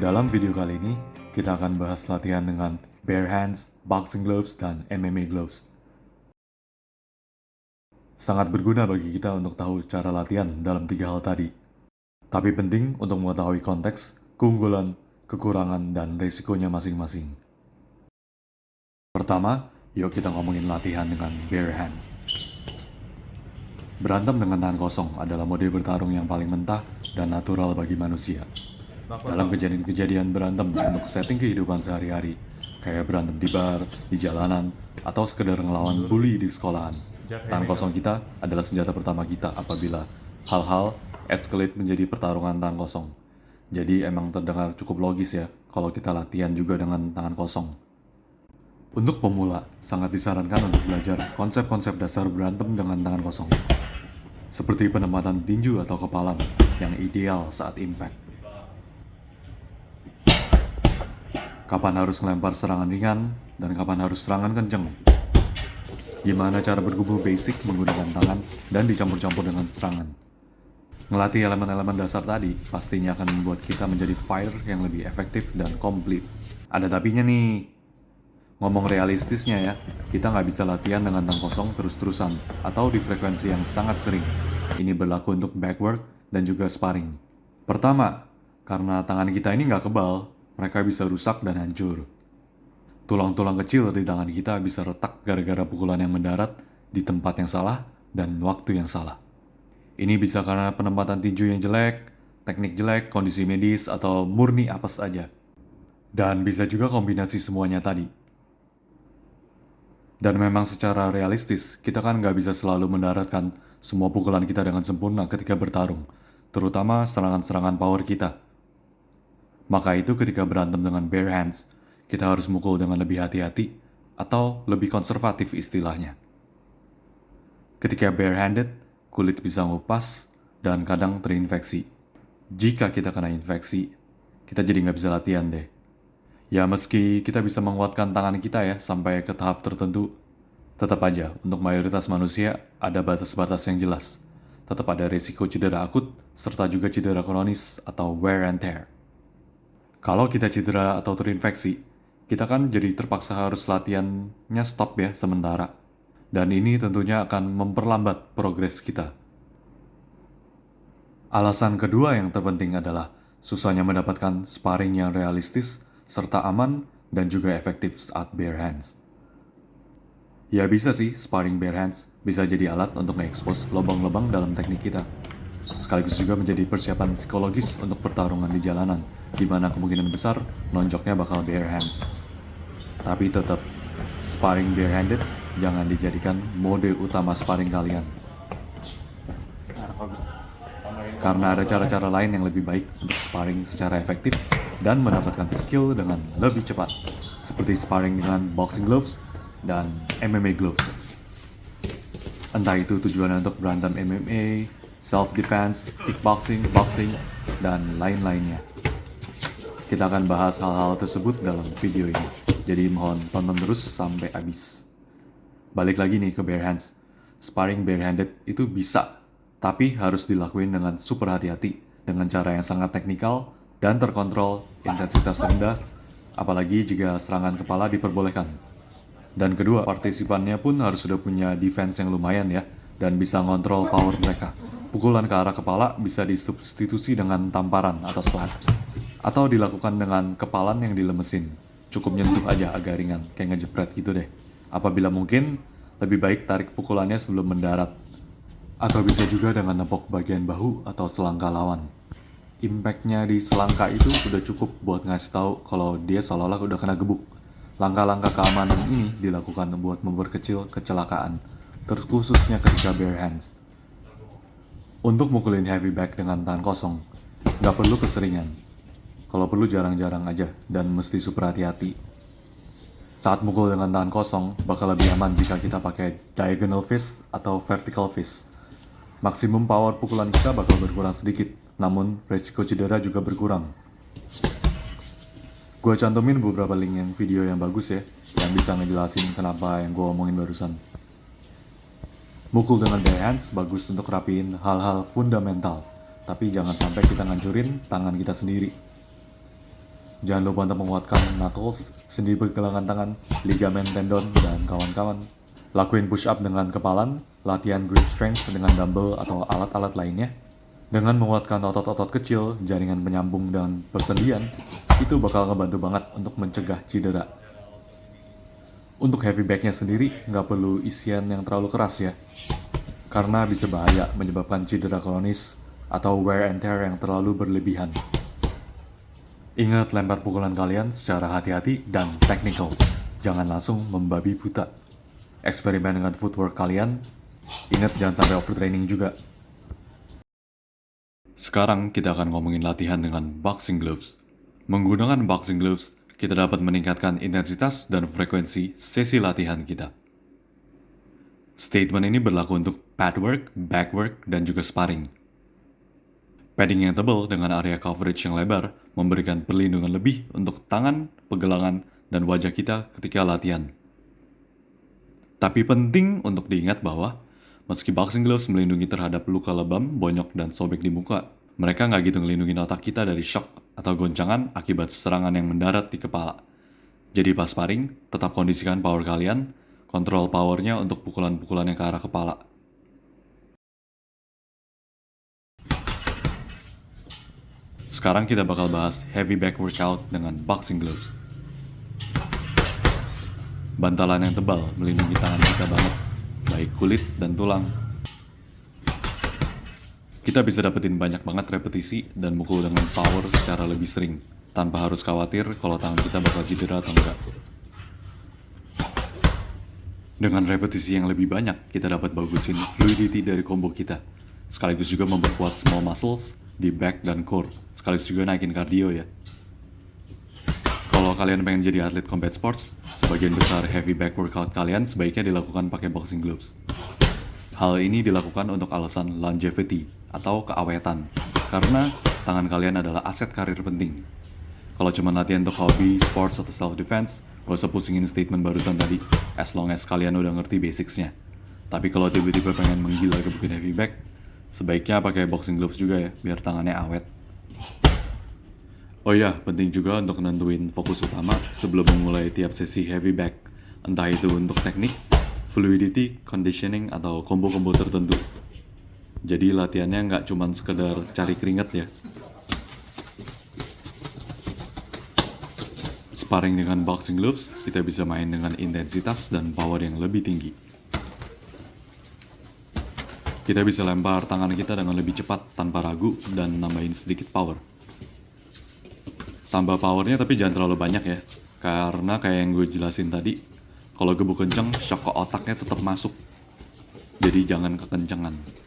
Dalam video kali ini, kita akan bahas latihan dengan bare hands, boxing gloves, dan MMA gloves. Sangat berguna bagi kita untuk tahu cara latihan dalam 3 hal tadi. Tapi penting untuk mengetahui konteks, keunggulan, kekurangan, dan risikonya masing-masing. Pertama, yuk kita ngomongin latihan dengan bare hands. Berantem dengan tangan kosong adalah mode bertarung yang paling mentah dan natural bagi manusia. Dalam kejadian-kejadian berantem untuk setting kehidupan sehari-hari, kayak berantem di bar, di jalanan, atau sekedar ngelawan bully di sekolahan, tangan kosong kita adalah senjata pertama kita apabila hal-hal escalate menjadi pertarungan tangan kosong. Jadi emang terdengar cukup logis ya kalau kita latihan juga dengan tangan kosong. Untuk pemula, sangat disarankan untuk belajar konsep-konsep dasar berantem dengan tangan kosong, seperti penempatan tinju atau kepalan yang ideal saat impact. Kapan harus melempar serangan ringan, dan kapan harus serangan kenceng. Gimana cara bergumul basic menggunakan tangan dan dicampur-campur dengan serangan. Ngelatih elemen-elemen dasar tadi pastinya akan membuat kita menjadi fighter yang lebih efektif dan komplit. Ada tapinya nih. Ngomong realistisnya ya, kita nggak bisa latihan dengan tangan kosong terus-terusan atau di frekuensi yang sangat sering. Ini berlaku untuk backwork dan juga sparring. Pertama, karena tangan kita ini nggak kebal, mereka bisa rusak dan hancur. Tulang-tulang kecil di tangan kita bisa retak gara-gara pukulan yang mendarat di tempat yang salah dan waktu yang salah. Ini bisa karena penempatan tinju yang jelek, teknik jelek, kondisi medis, atau murni apes aja. Dan bisa juga kombinasi semuanya tadi. Dan memang secara realistis, kita kan nggak bisa selalu mendaratkan semua pukulan kita dengan sempurna ketika bertarung, terutama serangan-serangan power kita. Maka itu ketika berantem dengan bare hands, kita harus mukul dengan lebih hati-hati atau lebih konservatif istilahnya. Ketika barehanded, kulit bisa ngupas dan kadang terinfeksi. Jika kita kena infeksi, kita jadi nggak bisa latihan deh. Ya meski kita bisa menguatkan tangan kita ya sampai ke tahap tertentu, tetap aja untuk mayoritas manusia ada batas-batas yang jelas. Tetap ada risiko cedera akut serta juga cedera kronis atau wear and tear. Kalau kita cedera atau terinfeksi, kita kan jadi terpaksa harus latihannya stop ya sementara. Dan ini tentunya akan memperlambat progres kita. Alasan kedua yang terpenting adalah susahnya mendapatkan sparring yang realistis, serta aman dan juga efektif saat bare hands. Ya bisa sih, sparring bare hands bisa jadi alat untuk nge-expose lubang-lubang dalam teknik kita. Sekaligus juga menjadi persiapan psikologis untuk pertarungan di jalanan, di mana kemungkinan besar nonjoknya bakal bare hands. Tapi tetap, sparring barehanded jangan dijadikan mode utama sparring kalian. Karena ada cara-cara lain yang lebih baik untuk sparring secara efektif dan mendapatkan skill dengan lebih cepat, seperti sparring dengan boxing gloves dan MMA gloves. Entah itu tujuannya untuk berantem MMA, self-defense, kickboxing, boxing, dan lain-lainnya. Kita akan bahas hal-hal tersebut dalam video ini, jadi mohon tonton terus sampai habis. Balik lagi nih ke bare hands. Sparring barehanded itu bisa, tapi harus dilakuin dengan super hati-hati, dengan cara yang sangat teknikal dan terkontrol, intensitas rendah, apalagi jika serangan kepala diperbolehkan. Dan kedua, partisipannya pun harus sudah punya defense yang lumayan ya, dan bisa ngontrol power mereka. Pukulan ke arah kepala bisa disubstitusi dengan tamparan atau slaps, atau dilakukan dengan kepalan yang dilemesin. Cukup nyentuh aja agak ringan, kayak ngejepret gitu deh. Apabila mungkin, Lebih baik tarik pukulannya sebelum mendarat. Atau bisa juga dengan nepok bagian bahu atau selangka lawan. Impact-nya di selangka itu udah cukup buat ngasih tahu kalau dia seolah-olah udah kena gebuk. Langkah-langkah keamanan ini dilakukan buat memperkecil kecelakaan, terkhususnya ketika bare hands. Untuk mukulin heavy back dengan tangan kosong, nggak perlu keseringan. Kalau perlu jarang-jarang aja dan mesti super hati-hati. Saat mukul dengan tangan kosong, bakal lebih aman jika kita pakai diagonal fist atau vertical fist. Maksimum power pukulan kita bakal berkurang sedikit, namun resiko cedera juga berkurang. Gue cantumin beberapa link yang video yang bagus ya, yang bisa ngejelasin kenapa yang gue omongin barusan. Mukul dengan bare hands bagus untuk rapiin hal-hal fundamental, tapi jangan sampai kita ngancurin tangan kita sendiri. Jangan lupa untuk menguatkan knuckles, sendi pergelangan tangan, ligamen tendon, dan kawan-kawan. Lakuin push up dengan kepalan, latihan grip strength dengan dumbbell atau alat-alat lainnya. Dengan menguatkan otot-otot kecil, jaringan penyambung, dan persendian, itu bakal ngebantu banget untuk mencegah cedera. Untuk heavy back-nya sendiri, nggak perlu isian yang terlalu keras ya. Karena bisa bahaya menyebabkan cedera kronis atau wear and tear yang terlalu berlebihan. Ingat lempar pukulan kalian secara hati-hati dan technical. Jangan langsung membabi buta. Eksperimen dengan footwork kalian. Ingat jangan sampai overtraining juga. Sekarang kita akan ngomongin latihan dengan boxing gloves. Menggunakan boxing gloves, kita dapat meningkatkan intensitas dan frekuensi sesi latihan kita. Statement ini berlaku untuk pad work, back work, dan juga sparring. Padding yang tebal dengan area coverage yang lebar memberikan perlindungan lebih untuk tangan, pergelangan, dan wajah kita ketika latihan. Tapi penting untuk diingat bahwa meski boxing gloves melindungi terhadap luka lebam, bonyok, dan sobek di muka, mereka nggak gitu ngelindungin otak kita dari shock atau goncangan akibat serangan yang mendarat di kepala. Jadi pas sparring, tetap kondisikan power kalian, kontrol powernya untuk pukulan-pukulan yang ke arah kepala. Sekarang kita bakal bahas heavy back workout dengan boxing gloves. Bantalan yang tebal melindungi tangan kita banget, baik kulit dan tulang. Kita bisa dapetin banyak banget repetisi dan mukul dengan power secara lebih sering, tanpa harus khawatir kalau tangan kita bakal cedera atau enggak. Dengan repetisi yang lebih banyak, kita dapat bagusin fluidity dari combo kita, sekaligus juga memperkuat small muscles di back dan core, sekaligus juga naikin cardio ya. Kalau kalian pengen jadi atlet combat sports, sebagian besar heavy back workout kalian sebaiknya dilakukan pakai boxing gloves. Hal ini dilakukan untuk alasan longevity atau keawetan, karena tangan kalian adalah aset karir penting. Kalau cuma latihan untuk hobi, sports, atau self-defense, gak usah pusingin statement barusan tadi, as long as kalian udah ngerti basicsnya. Tapi kalau tiba-tiba pengen menggila gebukin heavy back, sebaiknya pakai boxing gloves juga ya, biar tangannya awet. Oh iya, penting juga untuk nentuin fokus utama sebelum memulai tiap sesi heavy back, entah itu untuk teknik, fluidity, conditioning, atau combo-combo tertentu. Jadi latihannya nggak cuma sekedar cari keringat ya. Sparring dengan boxing gloves, kita bisa main dengan intensitas dan power yang lebih tinggi. Kita bisa lempar tangan kita dengan lebih cepat tanpa ragu dan nambahin sedikit power. Tambah powernya tapi jangan terlalu banyak ya, karena kayak yang gue jelasin tadi, kalau gebuk kenceng, shock ke otaknya tetap masuk. Jadi jangan kekencengan.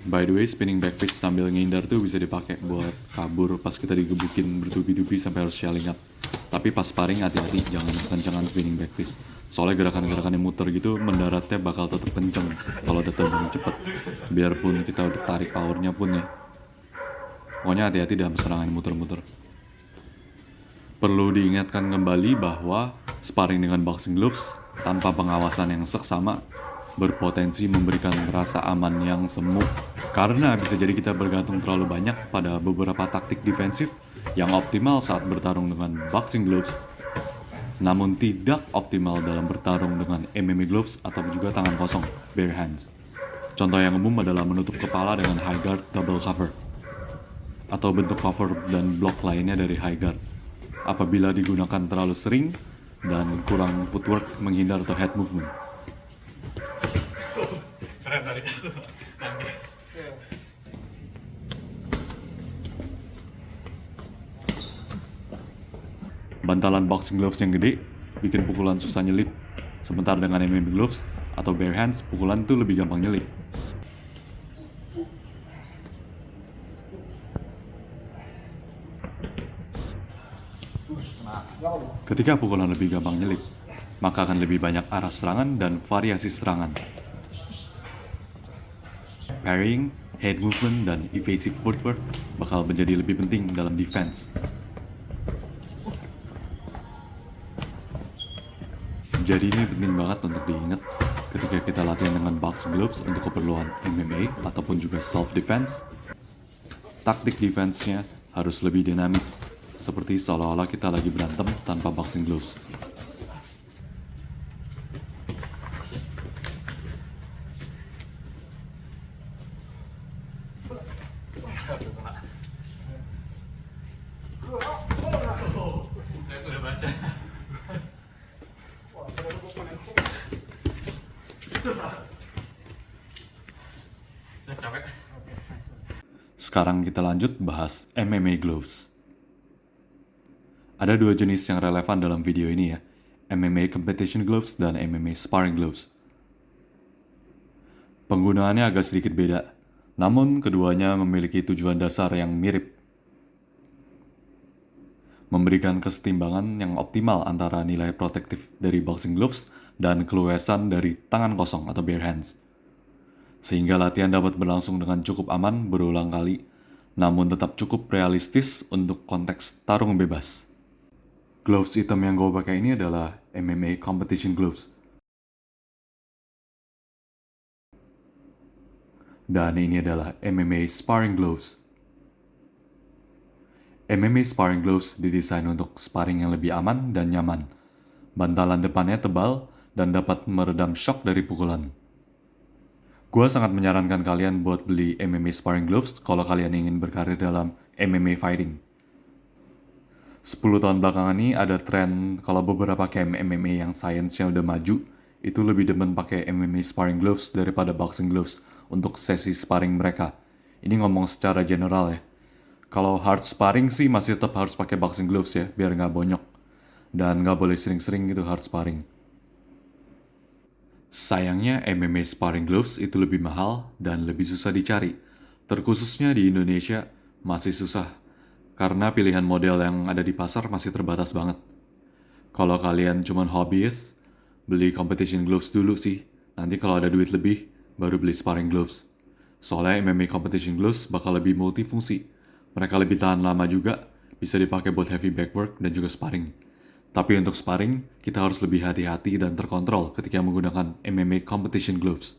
By the way, spinning back fist sambil ngindar tuh bisa dipakai buat kabur pas kita digebukin bertubi-tubi sampai harus yelling up. Tapi pas sparring hati-hati, jangan kencangan spinning back fist. Soalnya gerakan-gerakan yang muter gitu mendaratnya bakal tetap kenceng kalau udah terbang cepet. Biarpun kita udah tarik powernya pun ya. Pokoknya hati-hati dalam serangan muter-muter. Perlu diingatkan kembali bahwa sparring dengan boxing gloves tanpa pengawasan yang seksama berpotensi memberikan rasa aman yang semu, karena bisa jadi kita bergantung terlalu banyak pada beberapa taktik defensif yang optimal saat bertarung dengan boxing gloves. namun tidak optimal dalam bertarung dengan MMA gloves atau juga tangan kosong, bare hands. Contoh yang umum adalah menutup kepala dengan high guard double cover, atau bentuk cover dan block lainnya dari high guard. Apabila digunakan terlalu sering dan kurang footwork menghindar atau head movement. Bantalan boxing gloves yang gede bikin pukulan susah nyelip, sementara dengan MMA gloves atau bare hands pukulan tuh lebih gampang nyelip. Ketika pukulan lebih gampang nyelip, maka akan lebih banyak arah serangan dan variasi serangan. Parrying, head movement, dan evasive footwork bakal menjadi lebih penting dalam defense. Jadi ini penting banget untuk diingat ketika kita latihan dengan boxing gloves untuk keperluan MMA ataupun juga self-defense. Taktik defense-nya harus lebih dinamis, seperti seolah-olah kita lagi berantem tanpa boxing gloves. Saya sudah baca. Sudah capek. Sekarang kita lanjut bahas MMA gloves. Ada dua jenis yang relevan dalam video ini ya, MMA competition gloves dan MMA sparring gloves. Penggunaannya agak sedikit beda, namun keduanya memiliki tujuan dasar yang mirip. Memberikan kesetimbangan yang optimal antara nilai protektif dari boxing gloves dan keluasan dari tangan kosong atau bare hands. Sehingga latihan dapat berlangsung dengan cukup aman berulang kali, namun tetap cukup realistis untuk konteks tarung bebas. Gloves hitam yang gue pakai ini adalah MMA competition gloves. Dan ini adalah MMA sparring gloves. MMA sparring gloves didesain untuk sparring yang lebih aman dan nyaman. Bantalan depannya tebal dan dapat meredam shock dari pukulan. Gua sangat menyarankan kalian buat beli MMA sparring gloves kalau kalian ingin berkarir dalam MMA fighting. 10 tahun belakangan ini ada tren kalau beberapa camp MMA yang science-nya udah maju, itu lebih demen pakai MMA sparring gloves daripada boxing gloves untuk sesi sparring mereka. Ini ngomong secara general ya. Kalau hard sparring sih masih tetap harus pakai boxing gloves ya, biar nggak bonyok. Dan nggak boleh sering-sering gitu hard sparring. Sayangnya MMA sparring gloves itu lebih mahal dan lebih susah dicari. Terkhususnya di Indonesia masih susah. Karena pilihan model yang ada di pasar masih terbatas banget. Kalau kalian cuma hobbyist, beli competition gloves dulu sih. Nanti kalau ada duit lebih, baru beli sparring gloves. Soalnya MMA competition gloves bakal lebih multifungsi. Mereka lebih tahan lama juga, bisa dipakai buat heavy backwork dan juga sparring. Tapi untuk sparring, kita harus lebih hati-hati dan terkontrol ketika menggunakan MMA competition gloves.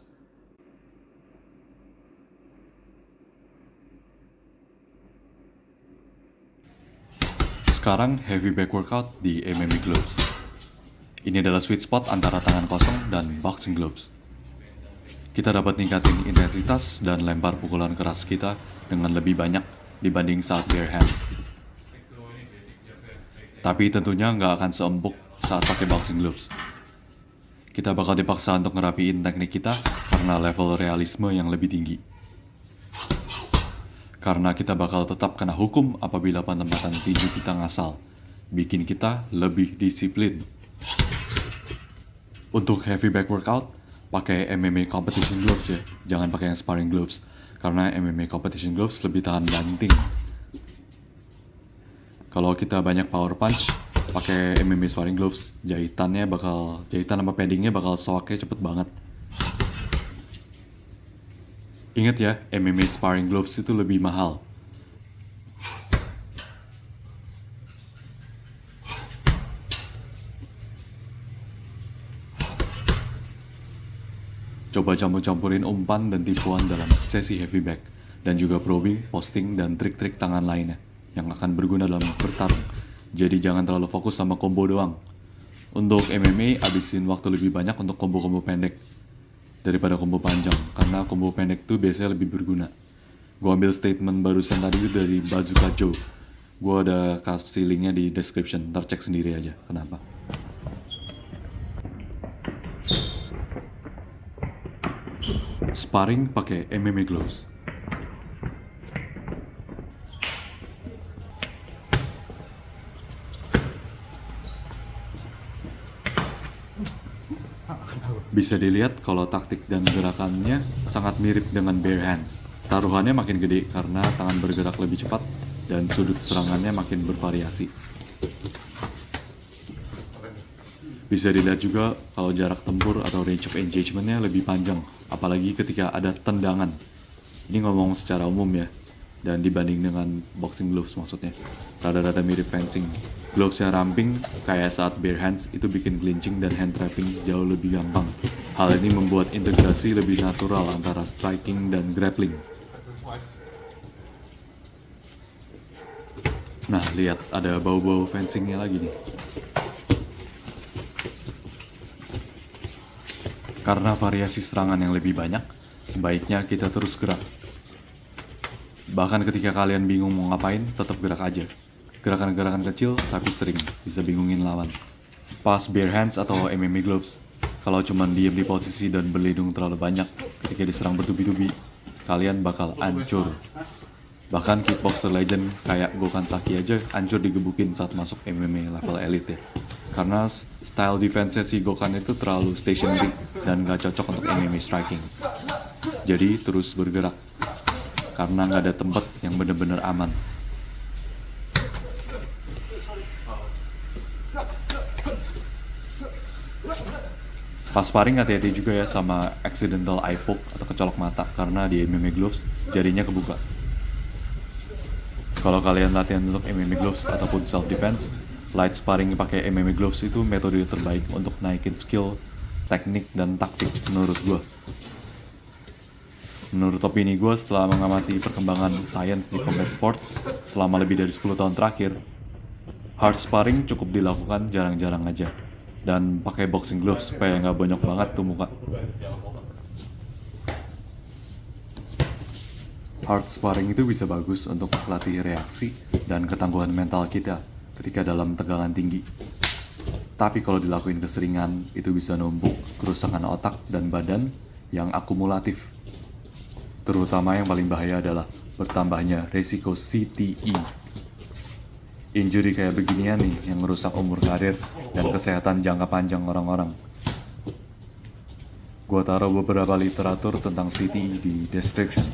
Sekarang heavy back workout di MMA gloves. Ini adalah sweet spot antara tangan kosong dan boxing gloves. Kita dapat ningkatin intensitas dan lempar pukulan keras kita dengan lebih banyak dibanding saat bare hands. Tapi tentunya nggak akan seempuk saat pakai boxing gloves. Kita bakal dipaksa untuk ngerapiin teknik kita karena level realisme yang lebih tinggi. Karena kita bakal tetap kena hukum apabila penempatan tinju kita ngasal, bikin kita lebih disiplin. Untuk heavy back workout, pakai MMA competition gloves ya, jangan pakai yang sparring gloves. Karena MMA competition gloves lebih tahan banting. Kalau kita banyak power punch, pakai MMA sparring gloves, jahitan sama paddingnya bakal soaknya cepet banget. Ingat ya, MMA sparring gloves itu lebih mahal. Coba campur-campurin umpan dan tipuan dalam sesi heavy back, dan juga probing, posting, dan trik-trik tangan lainnya yang akan berguna dalam bertarung. Jadi jangan terlalu fokus sama combo doang. Untuk MMA, abisin waktu lebih banyak untuk combo-combo pendek daripada combo panjang, karena combo pendek tuh biasanya lebih berguna. Gue ambil statement barusan tadi itu dari Bazooka Joe. Gue ada kasih linknya di description, ntar cek sendiri aja kenapa. Sparring pakai MMA gloves. Bisa dilihat kalau taktik dan gerakannya sangat mirip dengan bare hands. Taruhannya makin gede karena tangan bergerak lebih cepat dan sudut serangannya makin bervariasi. Bisa dilihat juga kalau jarak tempur atau range of engagement-nya lebih panjang, apalagi ketika ada tendangan. Ini ngomong secara umum ya, dan dibanding dengan boxing gloves maksudnya. Rada-rada mirip fencing. Glovesnya ramping, kayak saat bare hands itu bikin clinching dan hand trapping jauh lebih gampang. Hal ini membuat integrasi lebih natural antara striking dan grappling. Nah, lihat ada bau-bau fencingnya lagi nih. Karena variasi serangan yang lebih banyak, sebaiknya kita terus gerak. Bahkan ketika kalian bingung mau ngapain, tetap gerak aja. Gerakan-gerakan kecil tapi sering bisa bingungin lawan. Pas bare hands atau MMA gloves, kalau cuma diem di posisi dan berlindung terlalu banyak ketika diserang bertubi-tubi, kalian bakal hancur. Bahkan kickboxer legend kayak Gokhan Saki aja hancur digebukin saat masuk MMA level elite ya. Karena style defense-nya si Gokhan itu terlalu stationary dan gak cocok untuk MMA striking. Jadi terus bergerak, karena nggak ada tempat yang benar-benar aman. Pas sparring hati-hati juga ya sama accidental eye poke atau kecolok mata, karena di MMA gloves jarinya kebuka. Kalau kalian latihan untuk MMA gloves ataupun self defense, light sparring pakai MMA gloves itu metode terbaik untuk naikin skill, teknik, dan taktik menurut gue. Menurut opini gue, setelah mengamati perkembangan sains di combat sports selama lebih dari 10 tahun terakhir, hard sparring cukup dilakukan jarang-jarang aja. Dan pakai boxing gloves supaya nggak bonyok banget tuh muka. Hard sparring itu bisa bagus untuk melatih reaksi dan ketangguhan mental kita ketika dalam tegangan tinggi. Tapi kalau dilakuin keseringan, itu bisa numpuk kerusakan otak dan badan yang akumulatif. Terutama yang paling bahaya adalah bertambahnya resiko CTE. Injury kayak beginian nih yang merusak umur karir dan kesehatan jangka panjang orang-orang. Gua taruh beberapa literatur tentang CTE di description.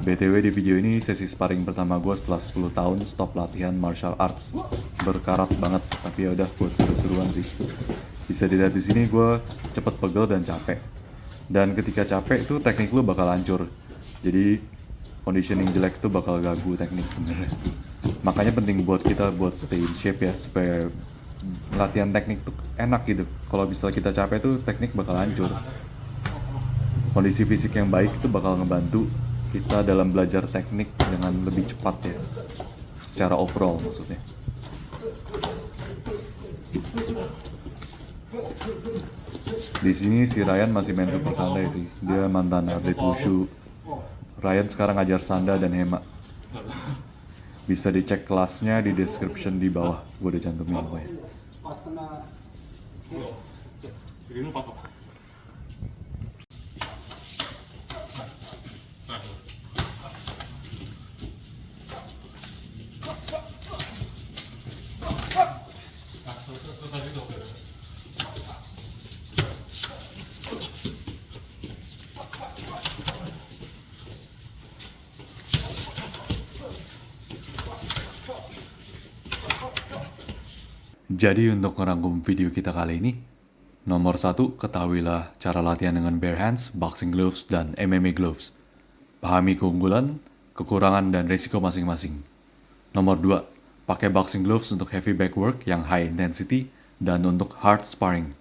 BTW di video ini sesi sparring pertama gue setelah 10 tahun stop latihan martial arts. Berkarat banget, tapi ya udah buat seru-seruan sih. Bisa dilihat di sini gue cepet pegel dan capek. Dan ketika capek tuh teknik lu bakal hancur. Jadi conditioning jelek tuh bakal ganggu teknik sebenarnya. Makanya penting buat kita buat stay in shape ya, supaya latihan teknik tuh enak gitu. Kalau misalnya kita capek tuh teknik bakal hancur. Kondisi fisik yang baik itu bakal ngebantu kita dalam belajar teknik dengan lebih cepat ya, secara overall maksudnya. Di sini si Ryan masih main super santai sih. Dia mantan atlet wushu. Ryan sekarang ngajar sanda dan hema. Bisa dicek kelasnya di description di bawah. Gue udah cantumin pokoknya. Segini apa? Jadi untuk merangkum video kita kali ini, nomor 1, ketahuilah cara latihan dengan bare hands, boxing gloves, dan MMA gloves. Pahami keunggulan, kekurangan, dan risiko masing-masing. Nomor 2, pakai boxing gloves untuk heavy back work yang high intensity dan untuk hard sparring.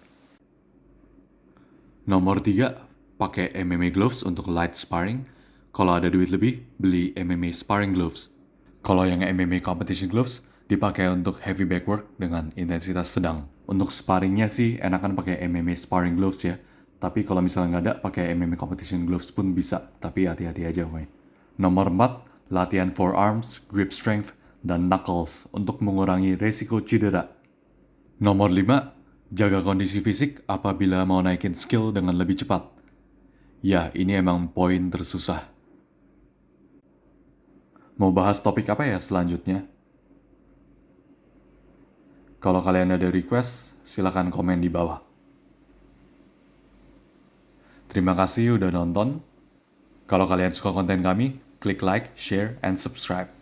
Nomor 3, pakai MMA gloves untuk light sparring. Kalau ada duit lebih, beli MMA sparring gloves. Kalau yang MMA competition gloves, dipakai untuk heavy back work dengan intensitas sedang. Untuk sparringnya sih enakan pakai MMA sparring gloves ya. Tapi kalau misalnya nggak ada, pakai MMA competition gloves pun bisa. Tapi hati-hati aja pokoknya. Nomor 4, latihan forearms, grip strength, dan knuckles untuk mengurangi resiko cedera. Nomor 5, jaga kondisi fisik apabila mau naikin skill dengan lebih cepat. Ya, ini emang poin tersusah. Mau bahas topik apa ya selanjutnya? Kalau kalian ada request, silakan komen di bawah. Terima kasih udah nonton. Kalau kalian suka konten kami, klik like, share, and subscribe.